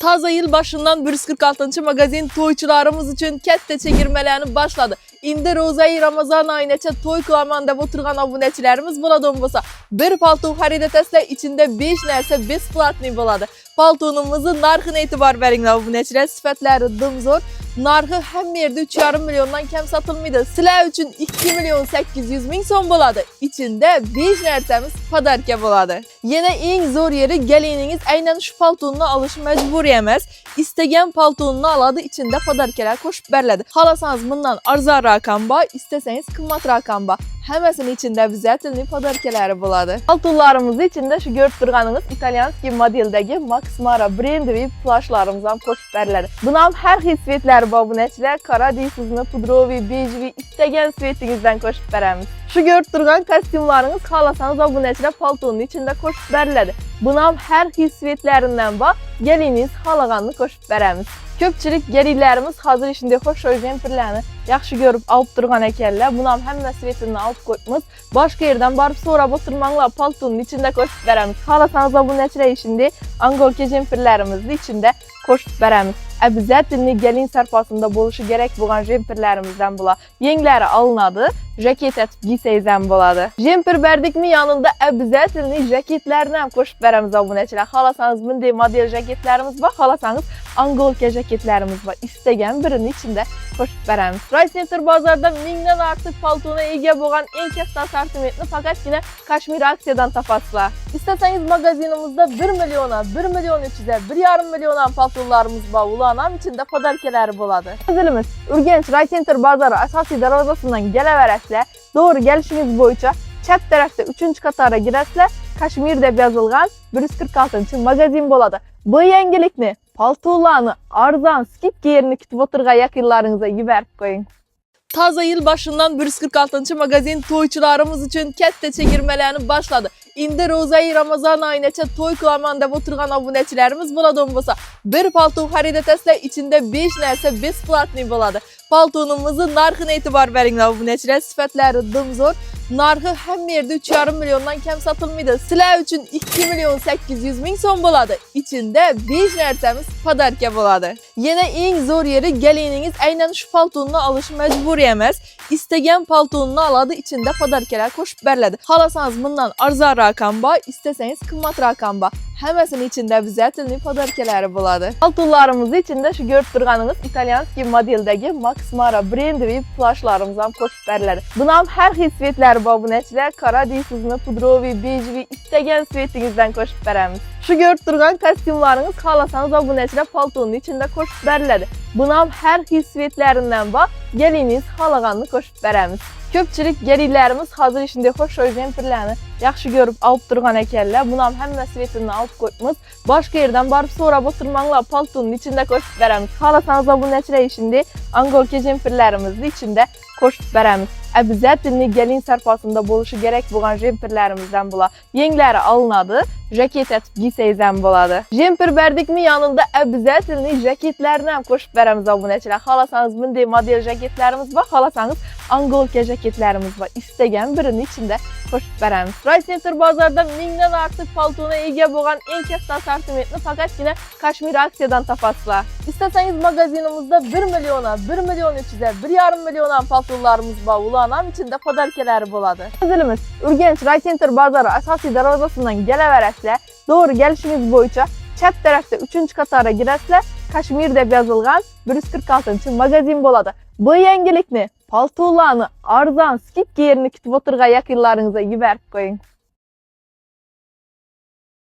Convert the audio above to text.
Taza yıl başından 146. magazin toyçularımız için katta çekirmelerini başladı. İndi Roza-i Ramazan ayıneçe toy kılaman deb oturgan obuneçilerimiz buladan bolsa, bir palto xarid etesler içinde 5 narsa besplatni boladı. Paltonumuzun narxına etibar veringlar obuneçiler, sifatları dımzor. Narxı hem yerde 3,5 milyondan kem satılmaydı. Sizler için 2 milyon 800 bin son boladı. İçinde 5 narsamiz padarka boladı. Yine en zor yeri gelininiz aynen şu paltonunu alış mecbur yemez. İstegen paltonunu aladı, içinde padarkalar koşup berledi. Halasanız bundan arzar rakam ba, isteseniz kımmat rakam ba. Hemesinin içinde bize tilni padarkaları boladı. Paltolarımız içinde şu görüp durganınız İtalyanski modeldeki Max Mara brendi plaşlarımızdan koşup berledi. Bunam her hisvetler babuneçiler, kara deysizmi, pudrovi, bejvi, istegen svetinizden koşup beremiz. Şu görüp durgan kostyumlarınız halasanız abuneçiler paltonun içinde koşup berledi. Bunam her hisvetlerinden ba, geliniz halaganını koşup beremiz. Köpçülük gerilerimiz hazır işinde hoş o jemperlerini yaxşı görüp alıp durgan ekerler. Bunam hemme svetini alıp koymuş. Başka yerden barıp sonra batırmanla paltonun içinde koşup beremiz. Halasanız abuneçiler işinde angolke jemperlerimizi içinde koşup beremiz. Əbizətilni gelin sərfasında boluşu gerek bulan jemperlerimizden bula. Yengləri alınadı, jaket etip giyseyizden boladı. Jemper berdikmi yanında əbizətilni jaketlerine koşup beremiz abuneçiler. Halasanız bunday model jaketlerimiz var, halasanız angolke jaketlerimiz var. İstegen birinin içinde koşup beremiz. Rice Center bazarda 1000'den artık paltona ege boğan en kestan sortimentini fakat yine Kaşmir aksiyadan tapasla. İsteseniz magazinimizde 1 milyona, 1 milyon 300'e, 1,5 milyona paltolarımız var. Ulanam içinde padarkeleri boladı. Özülümüz Urgenç Rice Center bazarı asasi darvazasından geleveresle doğru gelişiniz boyunca çat tarafta 3. katara giresle Kaşmir deb yazılgan 146. magazin boladı. Bu yengilikni, paltolarını, arzan, skip yerini kütüp oturgan yakınlarınıza yiberip koyun. Taza yıl başından 146. magazin toyçularımız için katta çekirmelerini başladı. İndi Roza-i Ramazan ayıneçe toy kılaman deb oturgan obuneçilerimiz buladan bolsa, bir palto xarid etesler içinde 5 narsa besplatni boladı. Paltonumuzun narxına etibar veringlar obuneçiler, sifatları dımzor. Narxı hem yerde 3,5 milyondan kem satılmaydı. Sizler için 2 milyon 800 bin son boladı. İçinde 5 narsamiz padarka boladı. Yine en zor yeri gelininiz aynen şu paltonunu alış mecbur yemez. İstegen paltonunu aladı, içinde padarkalar koşup berledi. Halasanız bundan arzar rakam ba, isteseniz kımmat rakam ba. Hemesinin içinde bize tilni padarkaları boladı. Paltolarımız içinde şu görüp durganınız İtalyanski modeldeki Max Mara brendi plaşlarımızdan koşup berledi. Bunam her hisvetler babuneçiler, kara deysizmi, pudrovi, bejvi, istegen svetinizden koşup beremiz. Şu görüp durgan kostyumlarınız halasanız abuneçiler paltonun içinde koşup berledi. Bunam her hisvetlerinden ba, geliniz halaganını koşup beremiz. Köpçülük gerilerimiz hazır işinde hoş o jemperlerini yaxşı görüp alıp durgan ekerler. Bunam hemme svetini alıp koymuş. Başka yerden barıp sonra batırmanla paltonun içinde koşup beremiz. Halasanız abuneçiler işinde angolke jemperlerimizi içinde koşup beremiz. Əbizətilni gelin sərfasında boluşu gerek bulan jemperlerimizden bula. Yengləri alınadı, jaket etip giyseyizden boladı. Jemper berdikmi yanında əbizətilni jaketlerine koşup beremiz abuneçiler. Halasanız bunday model jaketlerimiz var, halasanız angolke jaketlerimiz var. İstegen birinin içinde koşup beremiz. Rice Center bazarda 1000'den artık paltona ege boğan en kestan sortimentini fakat yine Kaşmir aksiyadan tapasla. İsteseniz magazinimizde 1 milyona, 1 milyon 300'e, 1,5 milyona paltolarımız var. Ulanam içinde padarkeleri boladı. Özülümüz Urgenç Rice Center bazarı asasi darvazasından geleveresle doğru gelişiniz boyunca çat tarafta 3. katara giresle Kaşmir deb yazılgan 146. magazin boladı. Bu yengilikni, paltolarını, arzan, skip yerini kütüp oturgan yakınlarınıza yiberip koyun.